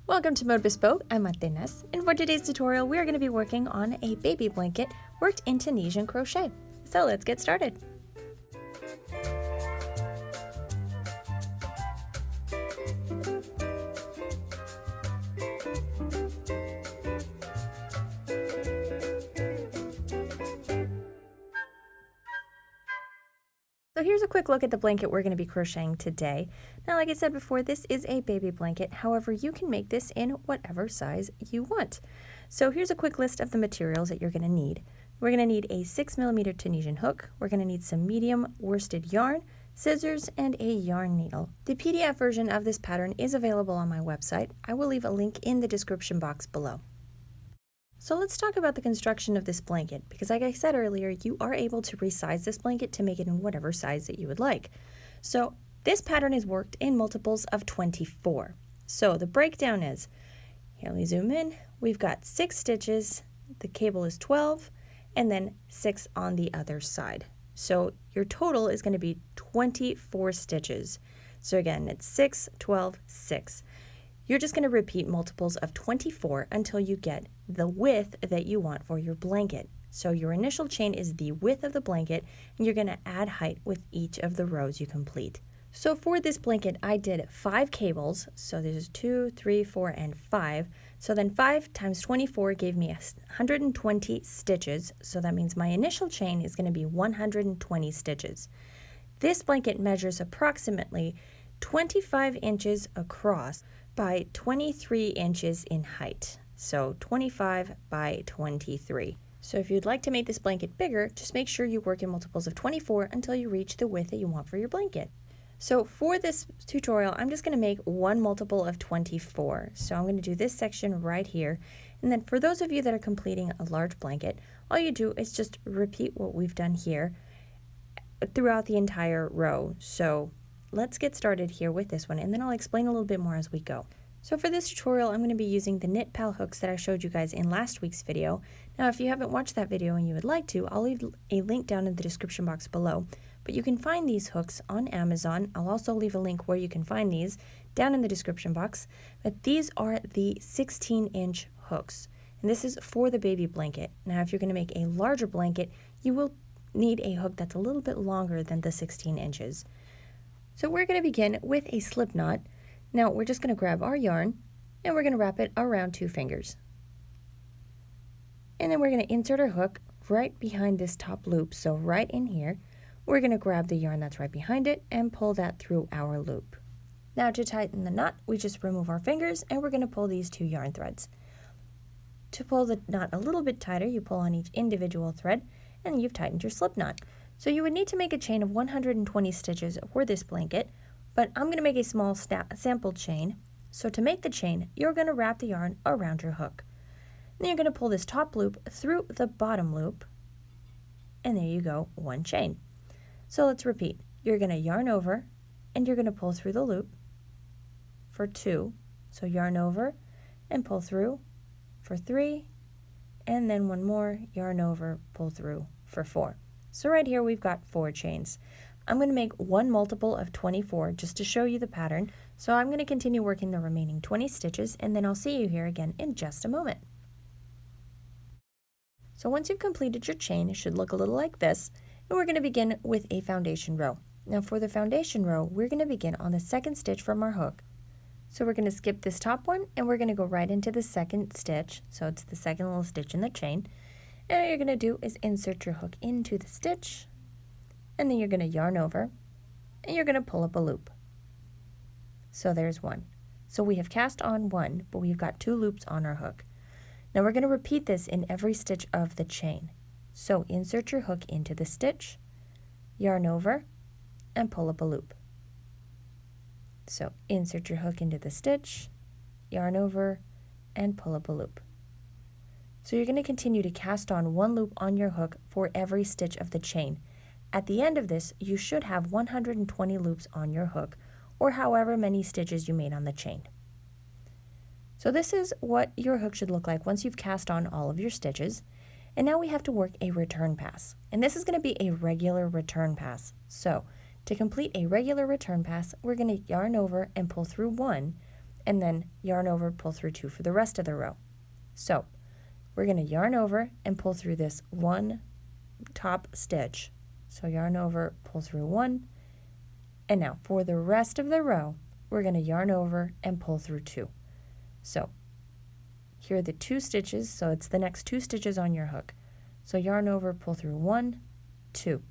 Welcome to Mode Bespoke, I'm Atenas, and for today's tutorial we are going to be working on a baby blanket worked in Tunisian crochet. So let's get started. So here's a quick look at the blanket we're going to be crocheting today. Now, like I said before, this is a baby blanket. However, you can make this in whatever size you want. So here's a quick list of the materials that you're going to need. We're going to need a 6mm Tunisian hook. We're going to need some medium worsted yarn, scissors, and a yarn needle. The PDF version of this pattern is available on my website. I will leave a link in the description box below. So let's talk about the construction of this blanket, because like I said earlier, you are able to resize this blanket to make it in whatever size that you would like. So this pattern is worked in multiples of 24. So the breakdown is, here, let me zoom in, we've got 6 stitches, the cable is 12, and then 6 on the other side. So your total is going to be 24 stitches. So again, it's 6, 12, 6. You're just going to repeat multiples of 24 until you get the width that you want for your blanket. So your initial chain is the width of the blanket, and you're going to add height with each of the rows you complete. So for this blanket, I did 5 cables. So there's 2, 3, 4, and 5. So then 5 times 24 gave me 120 stitches. So that means my initial chain is going to be 120 stitches. This blanket measures approximately 25 inches across by 23 inches in height. So 25 by 23. So if you'd like to make this blanket bigger, just make sure you work in multiples of 24 until you reach the width that you want for your blanket. So for this tutorial, I'm just going to make one multiple of 24. So I'm going to do this section right here. And then for those of you that are completing a large blanket, all you do is just repeat what we've done here throughout the entire row. So let's get started here with this one, and then I'll explain a little bit more as we go. So for this tutorial, I'm going to be using the knit Pal hooks that I showed you guys in last week's video. Now, if you haven't watched that video and you would like to, I'll leave a link down in the description box below. But you can find these hooks on Amazon. I'll also leave a link where you can find these down in the description box. But these are the 16-inch hooks, and this is for the baby blanket. Now, if you're going to make a larger blanket, you will need a hook that's a little bit longer than the 16 inches. So we're going to begin with a slip knot. Now we're just going to grab our yarn and we're going to wrap it around 2 fingers. And then we're going to insert our hook right behind this top loop. So right in here, we're going to grab the yarn that's right behind it and pull that through our loop. Now to tighten the knot, we just remove our fingers and we're going to pull these 2 yarn threads. To pull the knot a little bit tighter, you pull on each individual thread and you've tightened your slip knot. So you would need to make a chain of 120 stitches for this blanket, but I'm going to make a small sample chain. So to make the chain, you're going to wrap the yarn around your hook. Then you're going to pull this top loop through the bottom loop, and there you go, 1 chain. So let's repeat. You're going to yarn over, and you're going to pull through the loop for 2. So yarn over and pull through for 3, and then 1 more, yarn over, pull through for 4. So right here we've got 4 chains. I'm going to make one multiple of 24 just to show you the pattern. So I'm going to continue working the remaining 20 stitches, and then I'll see you here again in just a moment. So once you've completed your chain, it should look a little like this, and we're going to begin with a foundation row. Now for the foundation row, we're going to begin on the 2nd stitch from our hook. So we're going to skip this top one, and we're going to go right into the 2nd stitch. So it's the 2nd little stitch in the chain. And what you're going to do is insert your hook into the stitch, and then you're going to yarn over, and you're going to pull up a loop. So there's 1. So we have cast on 1, but we've got 2 loops on our hook. Now we're going to repeat this in every stitch of the chain. So insert your hook into the stitch, yarn over, and pull up a loop. So insert your hook into the stitch, yarn over, and pull up a loop. So you're going to continue to cast on 1 loop on your hook for every stitch of the chain. At the end of this, you should have 120 loops on your hook, or however many stitches you made on the chain. So this is what your hook should look like once you've cast on all of your stitches. And now we have to work a return pass. And this is going to be a regular return pass. So to complete a regular return pass, we're going to yarn over and pull through 1, and then yarn over, pull through 2 for the rest of the row. So we're going to yarn over and pull through this 1 top stitch. So yarn over, pull through 1, and now for the rest of the row, we're going to yarn over and pull through 2. So here are the 2 stitches, so it's the next 2 stitches on your hook. So yarn over, pull through 1, 2,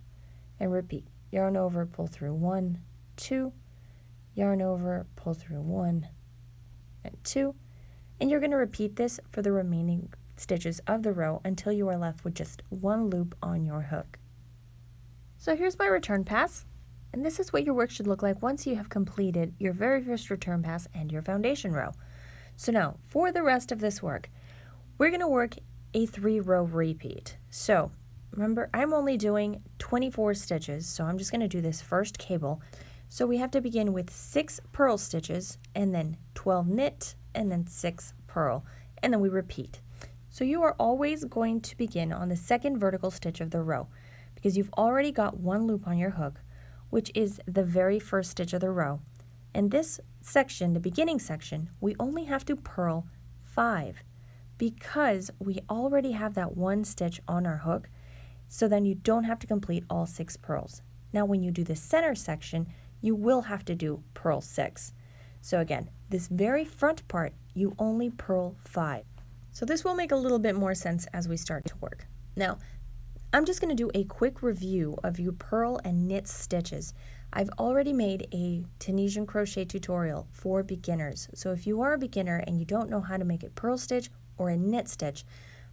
and repeat. Yarn over, pull through 1, 2, yarn over, pull through 1, and 2, and you're going to repeat this for the remaining stitches of the row until you are left with just 1 loop on your hook. So here's my return pass, and this is what your work should look like once you have completed your very first return pass and your foundation row. So now, for the rest of this work, we're going to work a 3-row repeat. So remember, I'm only doing 24 stitches, so I'm just going to do this first cable. So we have to begin with 6 purl stitches, and then 12 knit, and then 6 purl, and then we repeat. So you are always going to begin on the second vertical stitch of the row, because you've already got 1 loop on your hook, which is the very first stitch of the row. And this section, the beginning section, we only have to purl 5 because we already have that 1 stitch on our hook, so then you don't have to complete all 6 purls. Now when you do the center section, you will have to do purl 6. So again, this very front part, you only purl 5. So this will make a little bit more sense as we start to work. Now, I'm just going to do a quick review of your purl and knit stitches. I've already made a Tunisian crochet tutorial for beginners. So if you are a beginner and you don't know how to make a purl stitch or a knit stitch,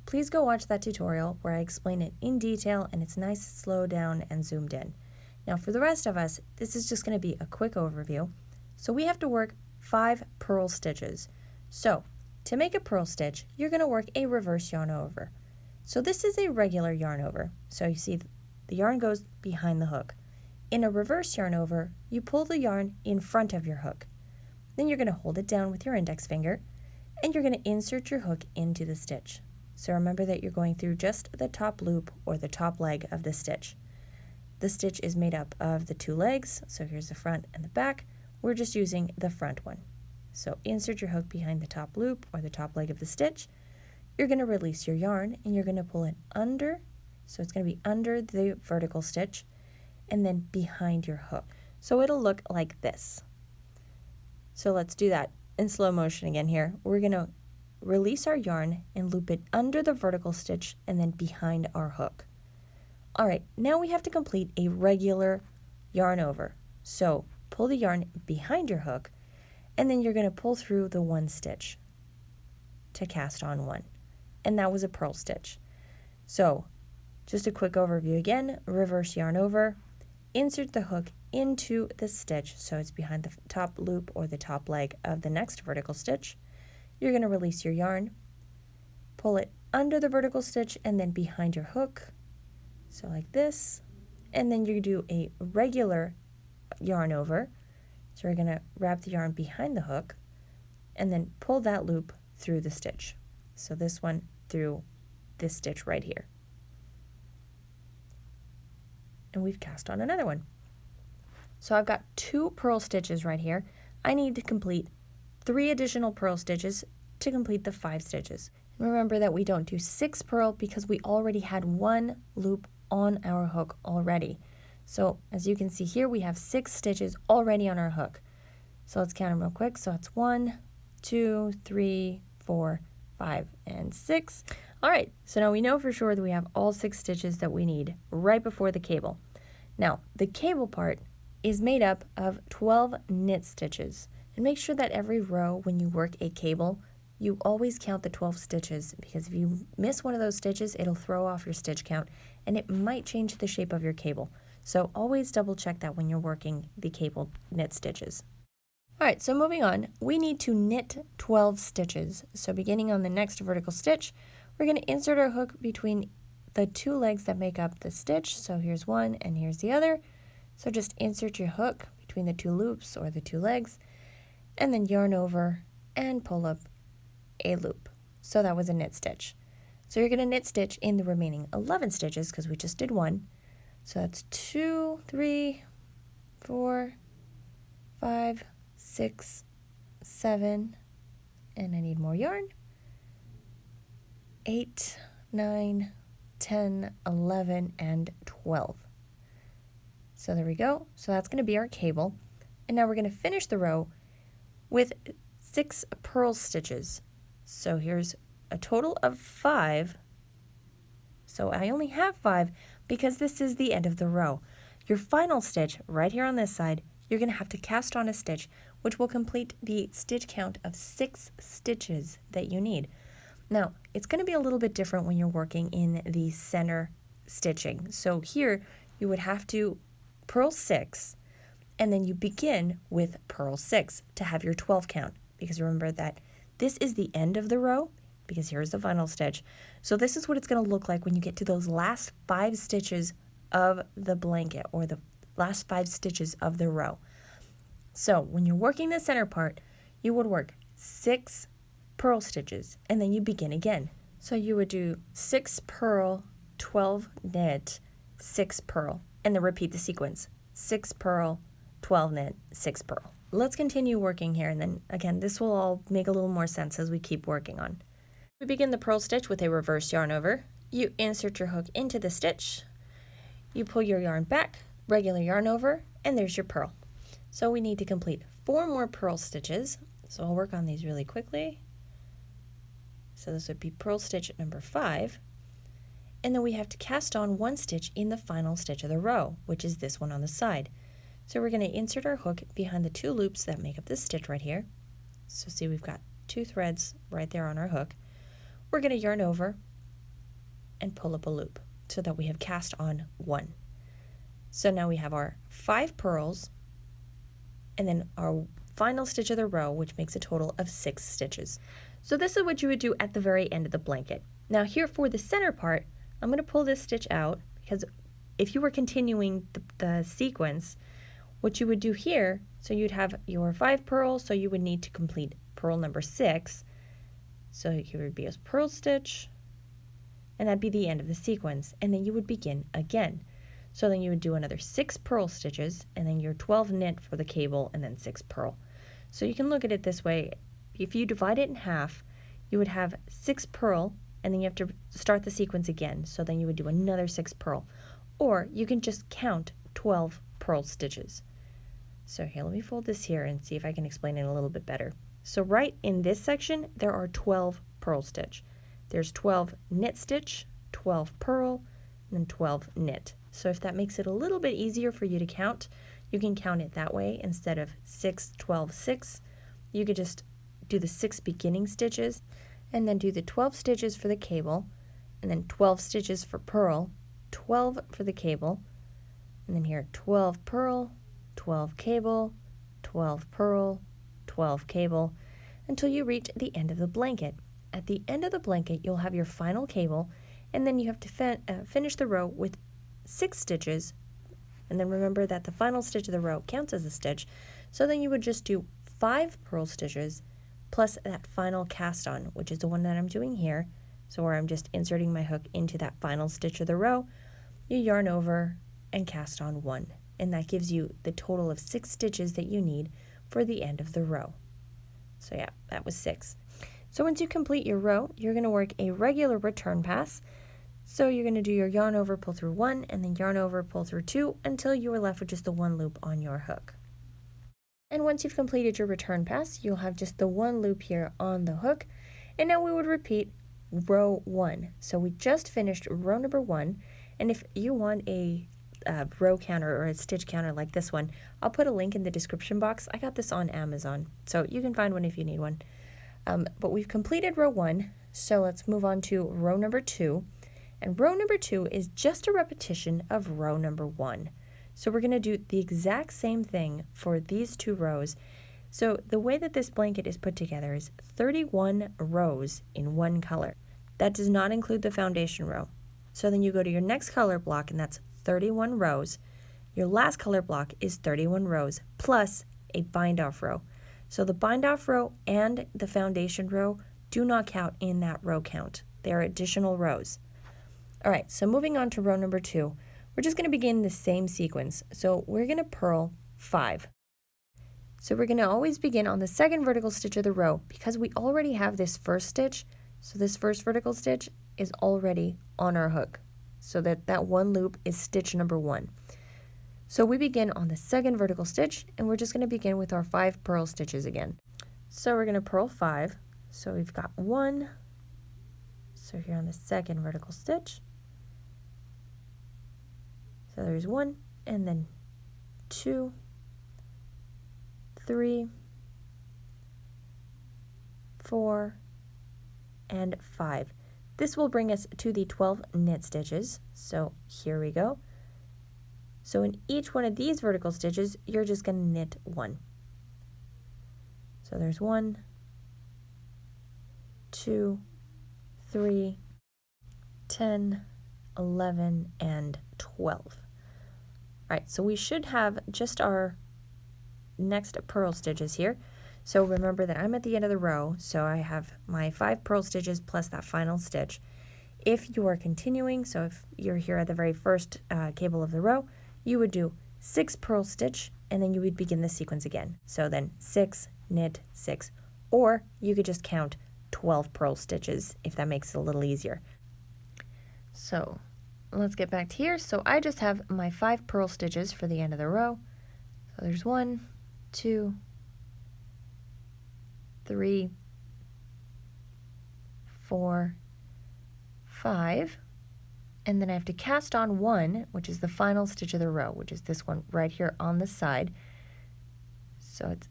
please go watch that tutorial where I explain it in detail and it's nice, slowed down, and zoomed in. Now for the rest of us, this is just going to be a quick overview. So we have to work 5 purl stitches. So to make a purl stitch, you're going to work a reverse yarn over. So this is a regular yarn over. So you see the yarn goes behind the hook. In a reverse yarn over, you pull the yarn in front of your hook. Then you're going to hold it down with your index finger, and you're going to insert your hook into the stitch. So remember that you're going through just the top loop or the top leg of the stitch. The stitch is made up of the 2 legs, so here's the front and the back. We're just using the front one. So insert your hook behind the top loop or the top leg of the stitch. You're going to release your yarn and you're going to pull it under, so it's going to be under the vertical stitch and then behind your hook. So it'll look like this. So let's do that in slow motion again here. We're going to release our yarn and loop it under the vertical stitch and then behind our hook. All right, now we have to complete a regular yarn over. So pull the yarn behind your hook and then you're going to pull through the 1 stitch to cast on 1. And that was a purl stitch. So just a quick overview again, reverse yarn over, insert the hook into the stitch so it's behind the top loop or the top leg of the next vertical stitch. You're going to release your yarn, pull it under the vertical stitch and then behind your hook, so like this, and then you do a regular yarn over. So we're going to wrap the yarn behind the hook and then pull that loop through the stitch. So this one through this stitch right here. And we've cast on another one. So I've got 2 purl stitches right here. I need to complete 3 additional purl stitches to complete the 5 stitches. And remember that we don't do 6 purl because we already had 1 loop on our hook already. So as you can see here, we have 6 stitches already on our hook. So let's count them real quick. So it's 1, 2, 3, 4, 5, and 6. All right, so now we know for sure that we have all 6 stitches that we need right before the cable. Now, the cable part is made up of 12 knit stitches. And make sure that every row when you work a cable, you always count the 12 stitches, because if you miss one of those stitches, it'll throw off your stitch count and it might change the shape of your cable. So always double check that when you're working the cable knit stitches. All right, so moving on, we need to knit 12 stitches. So beginning on the next vertical stitch, we're going to insert our hook between the 2 legs that make up the stitch. So here's one and here's the other. So just insert your hook between the 2 loops or the 2 legs and then yarn over and pull up a loop. So that was a knit stitch. So you're going to knit stitch in the remaining 11 stitches because we just did 1. So that's 2, 3, 4, 5, 6, 7, and I need more yarn. 8, 9, 10, 11, and 12. So there we go. So that's going to be our cable. And now we're going to finish the row with 6 purl stitches. So here's a total of 5. So I only have 5 because this is the end of the row. Your final stitch right here on this side, you're going to have to cast on a stitch, which will complete the stitch count of 6 stitches that you need. Now, it's going to be a little bit different when you're working in the center stitching. So here you would have to purl 6, and then you begin with purl 6 to have your 12 count, because remember that this is the end of the row, because here's the final stitch. So this is what it's going to look like when you get to those last 5 stitches of the blanket, or the last 5 stitches of the row. So when you're working the center part, you would work 6 purl stitches, and then you begin again. So you would do 6 purl, 12 knit, 6 purl, and then repeat the sequence. 6 purl, 12 knit, 6 purl. Let's continue working here, and then again, this will all make a little more sense as we keep working on. We begin the purl stitch with a reverse yarn over. You insert your hook into the stitch, you pull your yarn back, regular yarn over, and there's your purl. So we need to complete 4 more purl stitches. So I'll work on these really quickly. So this would be purl stitch number 5. And then we have to cast on 1 stitch in the final stitch of the row, which is this one on the side. So we're going to insert our hook behind the 2 loops that make up this stitch right here. So see, we've got 2 threads right there on our hook. We're going to yarn over and pull up a loop so that we have cast on 1. So now we have our 5 purls and then our final stitch of the row, which makes a total of 6 stitches. So this is what you would do at the very end of the blanket. Now here for the center part, I'm going to pull this stitch out, because if you were continuing the sequence, what you would do here, so you'd have your 5 purls, so you would need to complete purl number 6. So here would be a purl stitch, and that'd be the end of the sequence, and then you would begin again. So then you would do another 6 purl stitches, and then your 12 knit for the cable, and then 6 purl. So you can look at it this way. If you divide it in half, you would have 6 purl, and then you have to start the sequence again. So then you would do another 6 purl. Or you can just count 12 purl stitches. So here, let me fold this here and see if I can explain it a little bit better. So right in this section, there are 12 purl stitch. There's 12 knit stitch, 12 purl, and then 12 knit. So if that makes it a little bit easier for you to count, you can count it that way. Instead of 6, 12, 6, you could just do the 6 beginning stitches, and then do the 12 stitches for the cable, and then 12 stitches for purl, 12 for the cable, and then here 12 purl, 12 cable, 12 purl, 12 cable, until you reach the end of the blanket. At the end of the blanket, you'll have your final cable, and then you have to finish the row with 6 stitches, and then remember that the final stitch of the row counts as a stitch, so then you would just do 5 purl stitches plus that final cast on, which is the one that I'm doing here. So where I'm just inserting my hook into that final stitch of the row, you yarn over and cast on 1, and that gives you the total of 6 stitches that you need for the end of the row. So yeah, that was 6. So once you complete your row, you're going to work a regular return pass. So you're going to do your yarn over, pull through 1, and then yarn over, pull through 2, until you are left with just the 1 loop on your hook. And once you've completed your return pass, you'll have just the 1 loop here on the hook. And now we would repeat row 1. So we just finished row number 1, and if you want a row counter or a stitch counter like this one, I'll put a link in the description box. I got this on Amazon, so you can find one if you need one. But we've completed row 1, so let's move on to row number 2. And row number 2 is just a repetition of row number 1. So we're going to do the exact same thing for these 2 rows. So the way that this blanket is put together is 31 rows in one color. That does not include the foundation row. So then you go to your next color block, and that's 31 rows. Your last color block is 31 rows plus a bind off row. So the bind off row and the foundation row do not count in that row count. They are additional rows. All right, so moving on to row number 2, we're just going to begin the same sequence. So we're going to purl 5. So we're going to always begin on the second vertical stitch of the row because we already have this first stitch. So this first vertical stitch is already on our hook. So that one loop is stitch number 1. So we begin on the second vertical stitch, and we're just going to begin with our 5 purl stitches again. So we're going to purl 5. So we've got 1. So here on the second vertical stitch. So there's 1, and then 2, 3, 4, and 5. This will bring us to the 12 knit stitches. So here we go. So in each one of these vertical stitches, you're just going to knit 1. So there's 1, 2, 3, 10, 11, and 12. All right, so we should have just our next purl stitches here. So remember that I'm at the end of the row, so I have my 5 purl stitches plus that final stitch. If you are continuing, so if you're here at the very first cable of the row, you would do 6 purl stitch, and then you would begin the sequence again. So then 6, knit, 6, or you could just count 12 purl stitches if that makes it a little easier. So let's get back to here. So I just have my 5 purl stitches for the end of the row. So there's 1, 2, 3, 4, 5, and then I have to cast on 1, which is the final stitch of the row, which is this one right here on the side. So it's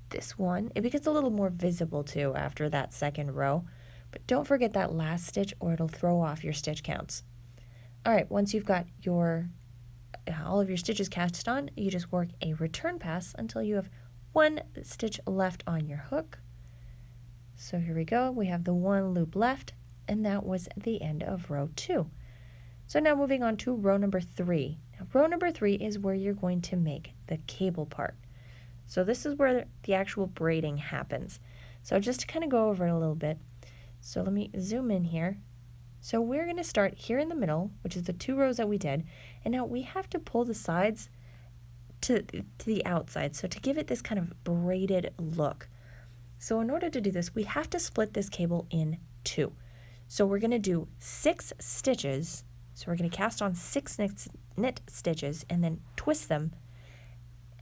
this one. It becomes a little more visible too after that second row, but don't forget that last stitch or it'll throw off your stitch counts. All right, once you've got your all of your stitches cast on, you just work a return pass until you have 1 stitch left on your hook. So here we go, we have the 1 loop left, and that was the end of row 2. So now moving on to row number 3. Now row number 3 is where you're going to make the cable part. So this is where the actual braiding happens. So just to kind of go over it a little bit, so let me zoom in here. So we're going to start here in the middle, which is the 2 rows that we did, and now we have to pull the sides to the outside, so to give it this kind of braided look. So in order to do this, we have to split this cable in 2. So we're going to do 6 stitches. So we're going to cast on 6 knit stitches and then twist them.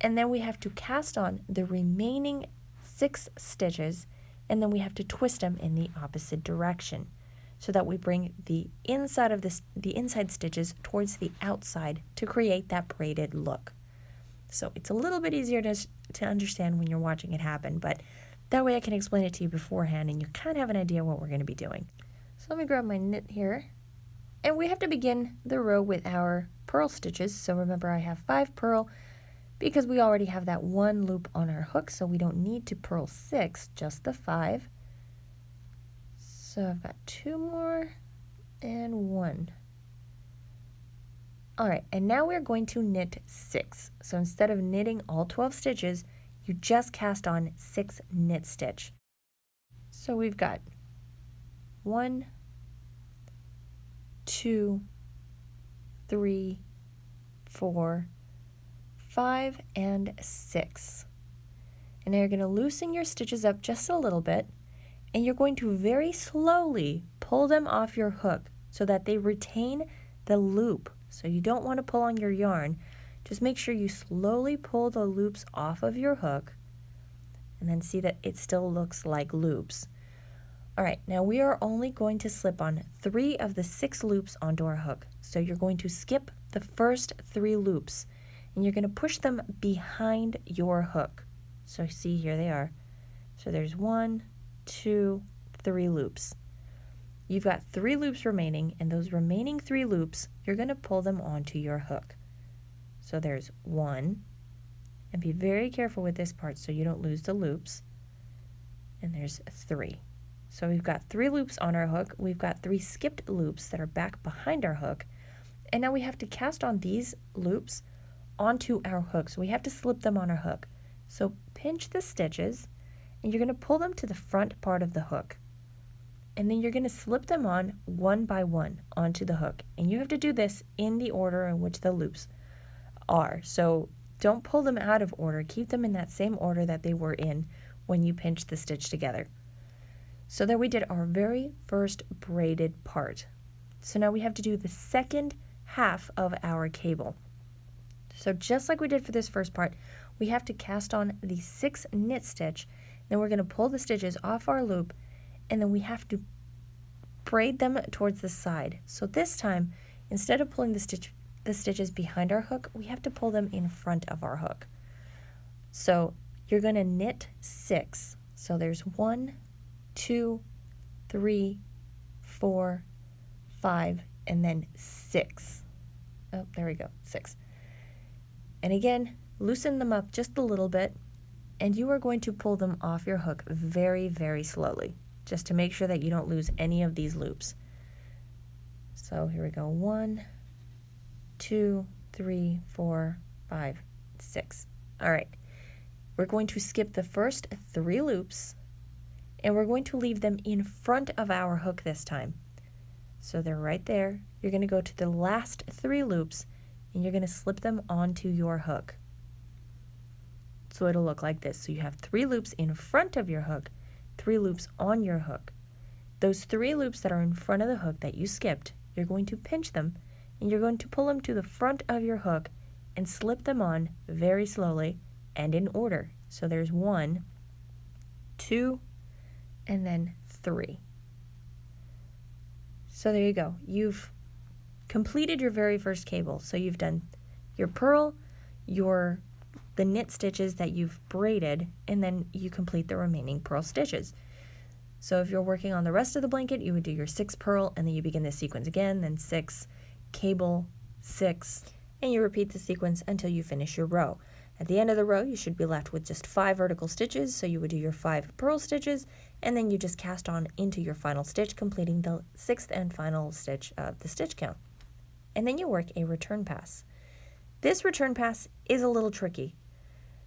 And then we have to cast on the remaining 6 stitches, and then we have to twist them in the opposite direction so that we bring the inside of the inside stitches towards the outside to create that braided look. So it's a little bit easier to understand when you're watching it happen, but that way I can explain it to you beforehand and you kind of have an idea what we're going to be doing. So let me grab my knit here. And we have to begin the row with our purl stitches. So remember I have 5 purl because we already have that 1 loop on our hook, so we don't need to purl 6, just the 5. So I've got 2 more and 1. All right, and now we're going to knit 6. So instead of knitting all 12 stitches, you just cast on 6 knit stitch. So we've got 1, 2, 3, 4, 5, and 6. And now you're going to loosen your stitches up just a little bit, and you're going to very slowly pull them off your hook so that they retain the loop. So you don't want to pull on your yarn. Just make sure you slowly pull the loops off of your hook and then see that it still looks like loops. All right, now we are only going to slip on 3 of the 6 loops onto our hook. So you're going to skip the first 3 loops and you're going to push them behind your hook. So see, here they are. So there's 1, 2, 3 loops. You've got 3 loops remaining, and those remaining 3 loops, you're going to pull them onto your hook. So there's 1, and be very careful with this part so you don't lose the loops. And there's 3. So we've got 3 loops on our hook. We've got 3 skipped loops that are back behind our hook. And now we have to cast on these loops onto our hook. So we have to slip them on our hook. So pinch the stitches, and you're going to pull them to the front part of the hook. And then you're going to slip them on one by one onto the hook. And you have to do this in the order in which the loops are. So don't pull them out of order. Keep them in that same order that they were in when you pinched the stitch together. So there we did our very first braided part. So now we have to do the second half of our cable. So just like we did for this first part, we have to cast on the 6 knit stitch, then we're going to pull the stitches off our loop, and then we have to braid them towards the side. So this time, instead of pulling the stitches behind our hook, we have to pull them in front of our hook. So you're going to knit 6. So there's 1, 2, 3, 4, 5, and then 6. Oh, there we go, 6. And again, loosen them up just a little bit, and you are going to pull them off your hook very, very slowly, just to make sure that you don't lose any of these loops. So here we go, 1, 2, 3, 4, 5, 6. All right, we're going to skip the first 3 loops, and we're going to leave them in front of our hook this time. So they're right there. You're going to go to the last 3 loops, and you're going to slip them onto your hook. So it'll look like this. So you have 3 loops in front of your hook, 3 loops on your hook. Those 3 loops that are in front of the hook that you skipped, you're going to pinch them, and you're going to pull them to the front of your hook and slip them on very slowly and in order. So there's 1, 2, and then 3. So there you go. You've completed your very first cable. So you've done your purl, the knit stitches that you've braided, and then you complete the remaining purl stitches. So if you're working on the rest of the blanket, you would do your 6 purl, and then you begin the sequence again, then 6, cable, 6, and you repeat the sequence until you finish your row. At the end of the row, you should be left with just 5 vertical stitches, so you would do your 5 purl stitches, and then you just cast on into your final stitch, completing the 6th and final stitch of the stitch count. And then you work a return pass. This return pass is a little tricky,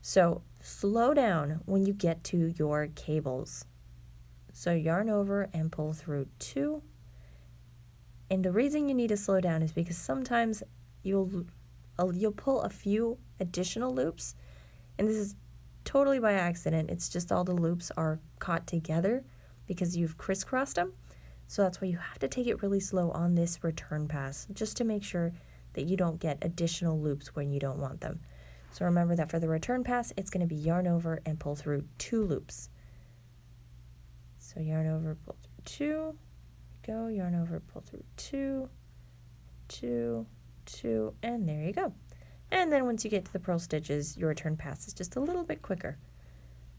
so slow down when you get to your cables. So yarn over and pull through 2. And the reason you need to slow down is because sometimes you'll pull a few additional loops, and this is totally by accident. It's just all the loops are caught together because you've crisscrossed them. So that's why you have to take it really slow on this return pass, just to make sure that you don't get additional loops when you don't want them. So remember that for the return pass, it's going to be yarn over and pull through 2 loops. So yarn over, pull through 2, go, yarn over, pull through 2, 2, 2, and there you go. And then once you get to the purl stitches, your return pass is just a little bit quicker.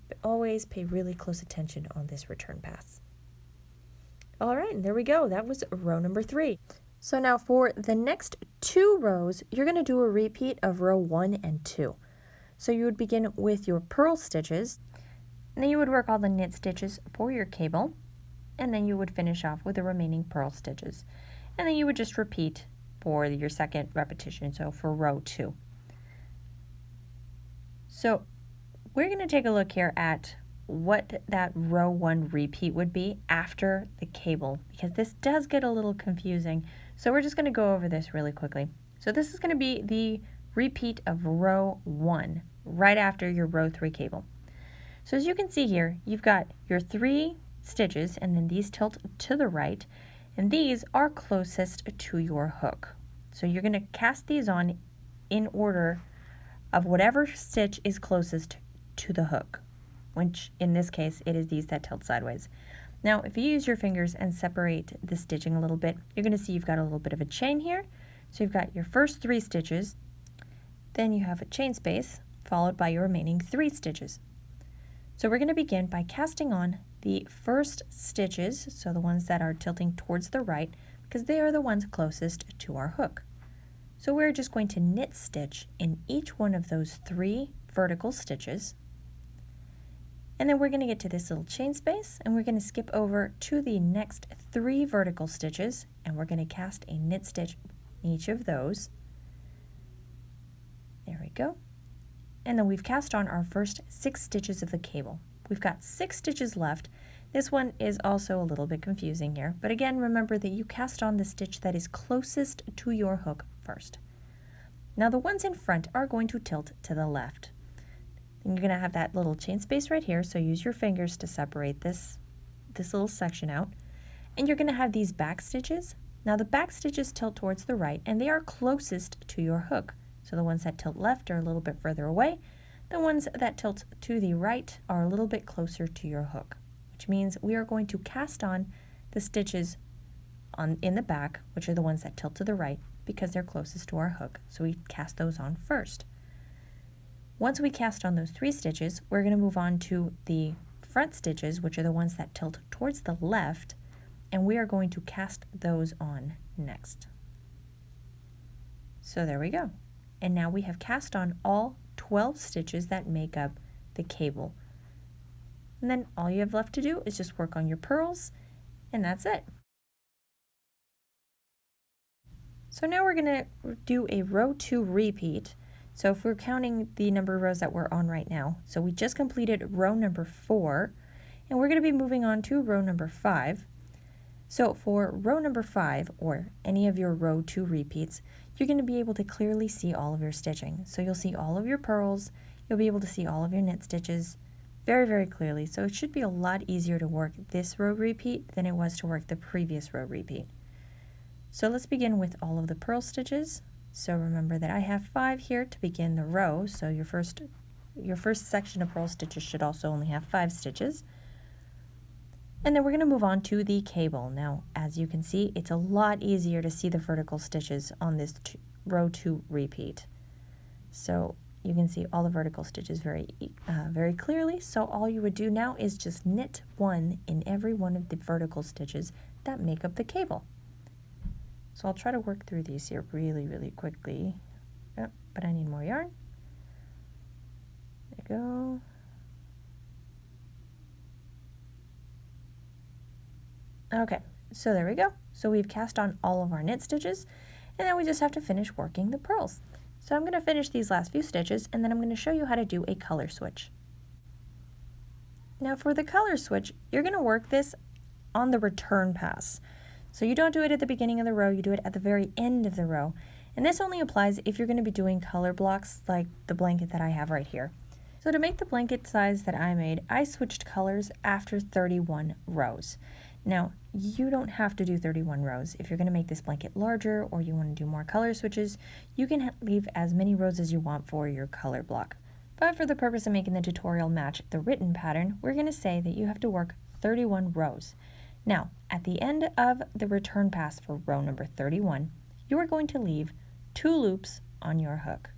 But always pay really close attention on this return pass. All right, there we go. That was row number 3. So now for the next 2 rows, you're going to do a repeat of row 1 and 2. So you would begin with your purl stitches, and then you would work all the knit stitches for your cable, and then you would finish off with the remaining purl stitches. And then you would just repeat for your second repetition, so for row 2. So we're going to take a look here at what that row 1 repeat would be after the cable, because this does get a little confusing. So we're just going to go over this really quickly. So this is going to be the repeat of row 1 right after your row 3 cable. So as you can see here, you've got your 3 stitches, and then these tilt to the right, and these are closest to your hook. So you're going to cast these on in order of whatever stitch is closest to the hook, which in this case, it is these that tilt sideways. Now, if you use your fingers and separate the stitching a little bit, you're going to see you've got a little bit of a chain here. So you've got your first 3 stitches, then you have a chain space, followed by your remaining 3 stitches. So we're going to begin by casting on the first stitches, so the ones that are tilting towards the right, because they are the ones closest to our hook. So we're just going to knit stitch in each one of those 3 vertical stitches, and then we're going to get to this little chain space, and we're going to skip over to the next 3 vertical stitches, and we're going to cast a knit stitch in each of those. There we go. And then we've cast on our first 6 stitches of the cable. We've got 6 stitches left. This one is also a little bit confusing here, but again, remember that you cast on the stitch that is closest to your hook first. Now the ones in front are going to tilt to the left. Then you're going to have that little chain space right here, so use your fingers to separate this little section out. And you're going to have these back stitches. Now the back stitches tilt towards the right, and they are closest to your hook. So the ones that tilt left are a little bit further away. The ones that tilt to the right are a little bit closer to your hook, which means we are going to cast on the stitches in the back, which are the ones that tilt to the right because they're closest to our hook. So we cast those on first. Once we cast on those 3 stitches, we're going to move on to the front stitches, which are the ones that tilt towards the left, and we are going to cast those on next. So there we go. And now we have cast on all 12 stitches that make up the cable. And then all you have left to do is just work on your purls, and that's it. So now we're going to do a row 2 repeat. So if we're counting the number of rows that we're on right now, so we just completed row number 4, and we're going to be moving on to row number 5. So for row number 5, or any of your row 2 repeats, you're going to be able to clearly see all of your stitching. So you'll see all of your purls, you'll be able to see all of your knit stitches very, very clearly. So it should be a lot easier to work this row repeat than it was to work the previous row repeat. So let's begin with all of the purl stitches. So remember that I have 5 here to begin the row, so your first section of purl stitches should also only have 5 stitches. And then we're going to move on to the cable. Now, as you can see, it's a lot easier to see the vertical stitches on this row 2 repeat. So you can see all the vertical stitches very clearly. So all you would do now is just knit 1 in every one of the vertical stitches that make up the cable. So I'll try to work through these here really, really quickly. Oh, but I need more yarn. There we go. Okay, so there we go. So we've cast on all of our knit stitches, and then we just have to finish working the purls. So I'm going to finish these last few stitches, and then I'm going to show you how to do a color switch. Now for the color switch, you're going to work this on the return pass. So you don't do it at the beginning of the row, you do it at the very end of the row. And this only applies if you're going to be doing color blocks like the blanket that I have right here. So to make the blanket size that I made, I switched colors after 31 rows. Now, you don't have to do 31 rows. If you're going to make this blanket larger or you want to do more color switches, you can leave as many rows as you want for your color block. But for the purpose of making the tutorial match the written pattern, we're going to say that you have to work 31 rows. Now, at the end of the return pass for row number 31, you are going to leave 2 loops on your hook.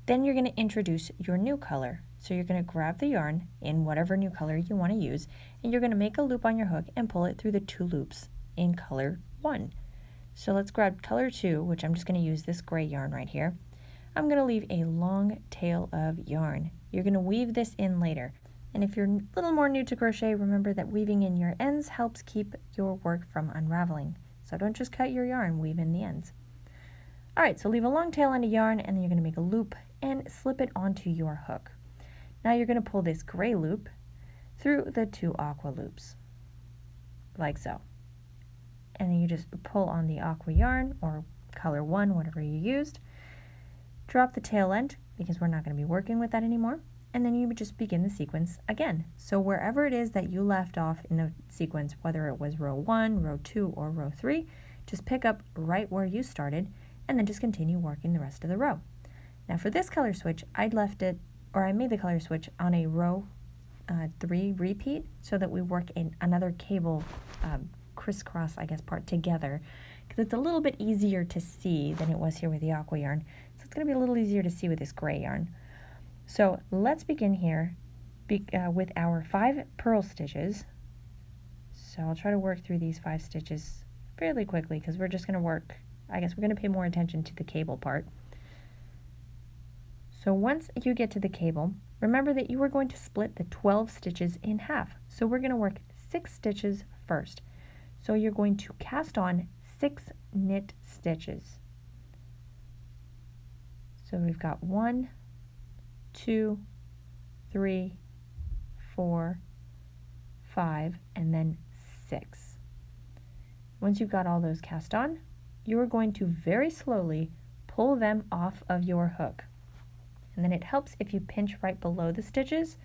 Then you're going to introduce your new color. So you're going to grab the yarn in whatever new color you want to use, and you're going to make a loop on your hook and pull it through the 2 loops in color 1. So let's grab color 2, which I'm just going to use this gray yarn right here. I'm going to leave a long tail of yarn. You're going to weave this in later. And if you're a little more new to crochet, remember that weaving in your ends helps keep your work from unraveling. So don't just cut your yarn, weave in the ends. Alright, so leave a long tail end of yarn, and then you're going to make a loop and slip it onto your hook. Now you're going to pull this gray loop through the 2 aqua loops, like so. And then you just pull on the aqua yarn, or color 1, whatever you used. Drop the tail end, because we're not going to be working with that anymore. And then you would just begin the sequence again. So wherever it is that you left off in the sequence, whether it was row 1, row 2, or row 3, just pick up right where you started, and then just continue working the rest of the row. Now for this color switch, I made the color switch on a row 3 repeat, so that we work in another cable crisscross, I guess, part together, because it's a little bit easier to see than it was here with the aqua yarn. So it's going to be a little easier to see with this gray yarn. So let's begin here with our 5 purl stitches. So I'll try to work through these 5 stitches fairly quickly, because we're just going to work, I guess we're going to pay more attention to the cable part. So once you get to the cable, remember that you are going to split the 12 stitches in half. So we're going to work 6 stitches first. So you're going to cast on 6 knit stitches. So we've got 1, 2, 3, 4, 5, and then 6. Once you've got all those cast on, you are going to very slowly pull them off of your hook. And then it helps if you pinch right below the stitches.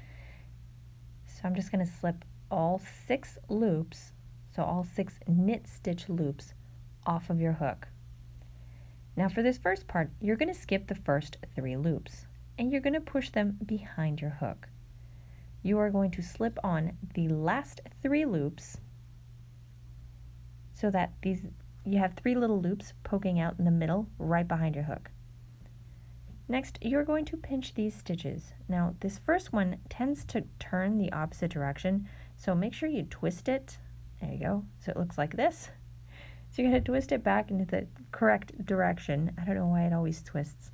So I'm just going to slip all 6 loops, so all 6 knit stitch loops off of your hook. Now for this first part, you're going to skip the first 3 loops and you're going to push them behind your hook. You are going to slip on the last 3 loops so that you have 3 little loops poking out in the middle right behind your hook. Next, you're going to pinch these stitches. Now, this first one tends to turn the opposite direction, so make sure you twist it. There you go. So it looks like this. So you're going to twist it back into the correct direction. I don't know why it always twists.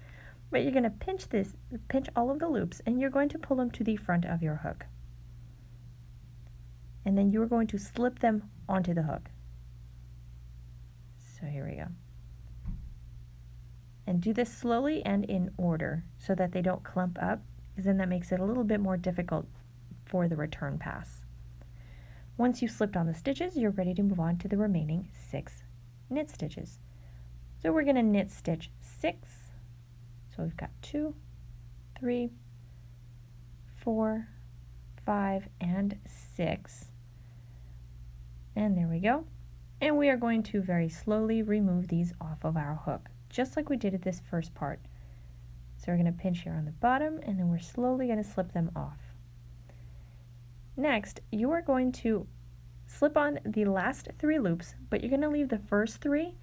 But you're going to pinch all of the loops, and you're going to pull them to the front of your hook. And then you're going to slip them onto the hook. So here we go. And do this slowly and in order so that they don't clump up, because then that makes it a little bit more difficult for the return pass. Once you've slipped on the stitches, you're ready to move on to the remaining 6 knit stitches. So we're going to knit stitch 6. So we've got 2, 3, 4, 5, and 6. And there we go. And we are going to very slowly remove these off of our hook, just like we did at this first part. So we're going to pinch here on the bottom, and then we're slowly going to slip them off. Next, you are going to slip on the last 3 loops, but you're going to leave the first 3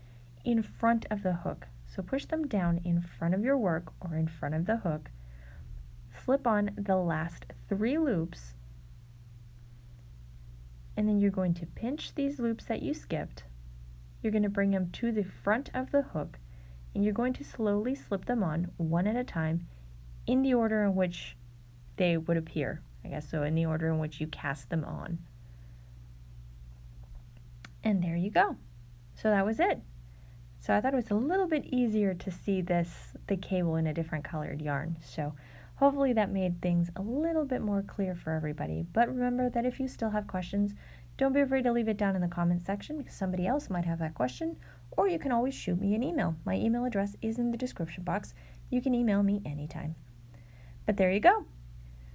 in front of the hook. So push them down in front of your work or in front of the hook. Slip on the last 3 loops, and then you're going to pinch these loops that you skipped. You're going to bring them to the front of the hook, and you're going to slowly slip them on one at a time in the order in which they would appear, I guess, so in the order in which you cast them on. And there you go. So that was it. So I thought it was a little bit easier to see the cable in a different colored yarn. So hopefully that made things a little bit more clear for everybody. But remember that if you still have questions, don't be afraid to leave it down in the comments section, because somebody else might have that question, or you can always shoot me an email. My email address is in the description box. You can email me anytime. But there you go.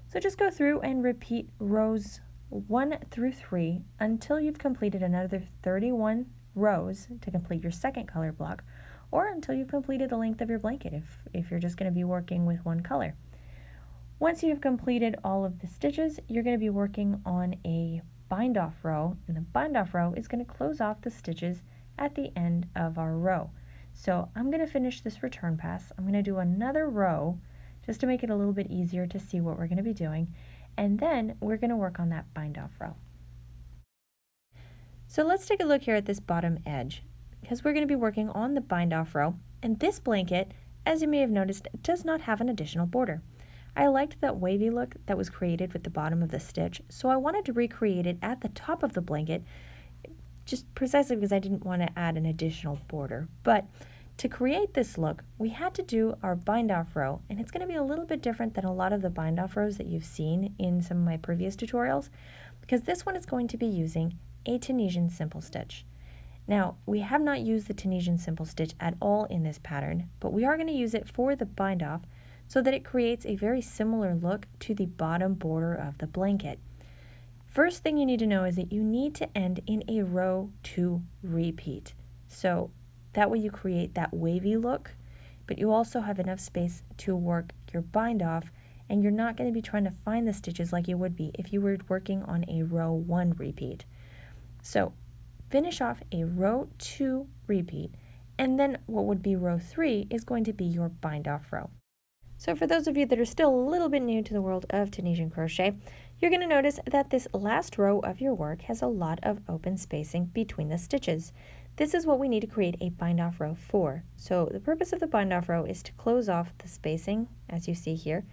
So just go through and repeat rows 1 through 3 until you've completed another 31 rows to complete your second color block, or until you've completed the length of your blanket if you're just going to be working with one color. Once you have completed all of the stitches, you're going to be working on a bind off row, and the bind off row is going to close off the stitches at the end of our row. So I'm going to finish this return pass. I'm going to do another row just to make it a little bit easier to see what we're going to be doing, and then we're going to work on that bind off row. So let's take a look here at this bottom edge, because we're going to be working on the bind off row, and this blanket, as you may have noticed, does not have an additional border. I liked that wavy look that was created with the bottom of the stitch, so I wanted to recreate it at the top of the blanket, just precisely because I didn't want to add an additional border. But to create this look, we had to do our bind off row, and it's going to be a little bit different than a lot of the bind off rows that you've seen in some of my previous tutorials, because this one is going to be using a Tunisian simple stitch. Now, we have not used the Tunisian simple stitch at all in this pattern, but we are going to use it for the bind off so that it creates a very similar look to the bottom border of the blanket. First thing you need to know is that you need to end in a row 2 repeat. So that way you create that wavy look, but you also have enough space to work your bind off, and you're not going to be trying to find the stitches like you would be if you were working on a row 1 repeat. So finish off a row 2 repeat, and then what would be row 3 is going to be your bind off row. So for those of you that are still a little bit new to the world of Tunisian crochet, you're going to notice that this last row of your work has a lot of open spacing between the stitches. This is what we need to create a bind off row for. So the purpose of the bind off row is to close off the spacing, as you see here.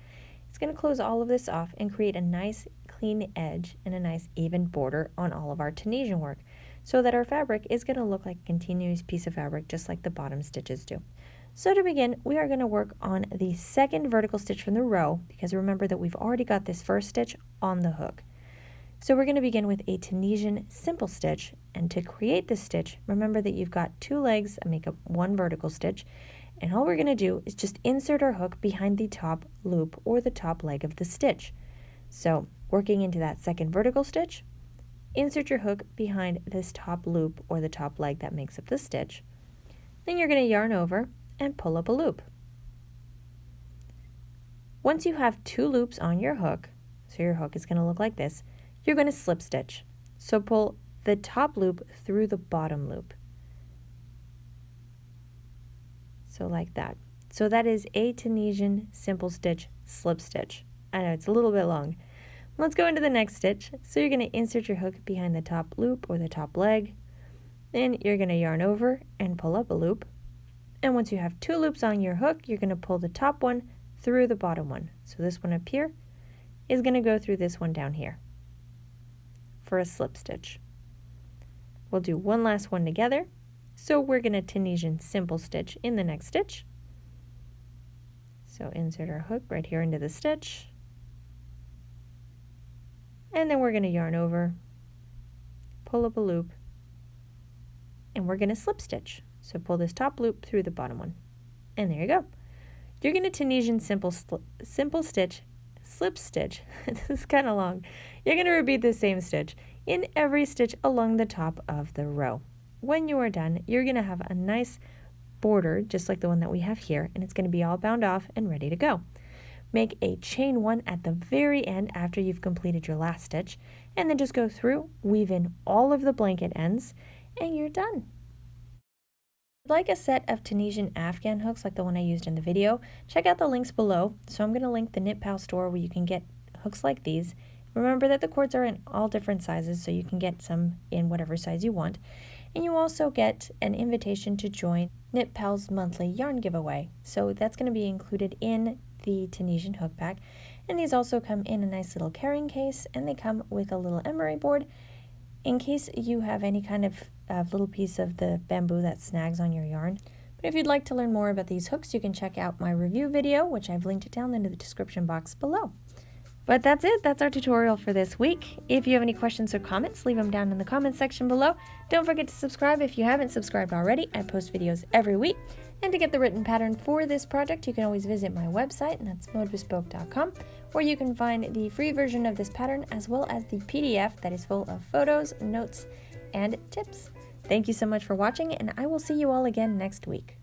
It's going to close all of this off and create a nice clean edge and a nice even border on all of our Tunisian work, so that our fabric is going to look like a continuous piece of fabric, just like the bottom stitches do. So to begin, we are going to work on the second vertical stitch from the row, because remember that we've already got this first stitch on the hook. So we're going to begin with a Tunisian simple stitch, and to create this stitch, remember that you've got 2 legs that make up 1 vertical stitch, And all we're going to do is just insert our hook behind the top loop or the top leg of the stitch. So working into that second vertical stitch, insert your hook behind this top loop or the top leg that makes up the stitch. Then you're going to yarn over and pull up a loop. Once you have 2 loops on your hook, so your hook is going to look like this, you're going to slip stitch. So pull the top loop through the bottom loop. So like that. So that is a Tunisian simple stitch slip stitch. I know it's a little bit long. Let's go into the next stitch. So you're going to insert your hook behind the top loop or the top leg. Then you're going to yarn over and pull up a loop. And once you have 2 loops on your hook, you're going to pull the top one through the bottom one. So this one up here is going to go through this one down here for a slip stitch. We'll do one last one together. So we're going to Tunisian simple stitch in the next stitch. So insert our hook right here into the stitch. And then we're going to yarn over, pull up a loop, and we're going to slip stitch. So pull this top loop through the bottom one. And there you go. You're going to Tunisian simple stitch, slip stitch. This is kind of long. You're going to repeat the same stitch in every stitch along the top of the row. When you are done, you're going to have a nice border, just like the one that we have here, and it's going to be all bound off and ready to go. Make a chain 1 at the very end after you've completed your last stitch, and then just go through, weave in all of the blanket ends, and you're done. Like a set of Tunisian Afghan hooks like the one I used in the video, check out the links below. So I'm going to link the Knit Pal store where you can get hooks like these. Remember that the cords are in all different sizes, so you can get some in whatever size you want. And you also get an invitation to join Knit Pal's monthly yarn giveaway. So that's going to be included in the Tunisian hook pack. And these also come in a nice little carrying case, and they come with a little emery board in case you have any kind of little piece of the bamboo that snags on your yarn. But if you'd like to learn more about these hooks, you can check out my review video, which I've linked down in the description box below. But that's it. That's our tutorial for this week. If you have any questions or comments, leave them down in the comments section below. Don't forget to subscribe if you haven't subscribed already. I post videos every week. And to get the written pattern for this project, you can always visit my website, and that's modebespoke.com, where you can find the free version of this pattern as well as the PDF that is full of photos, notes, and tips. Thank you so much for watching, and I will see you all again next week.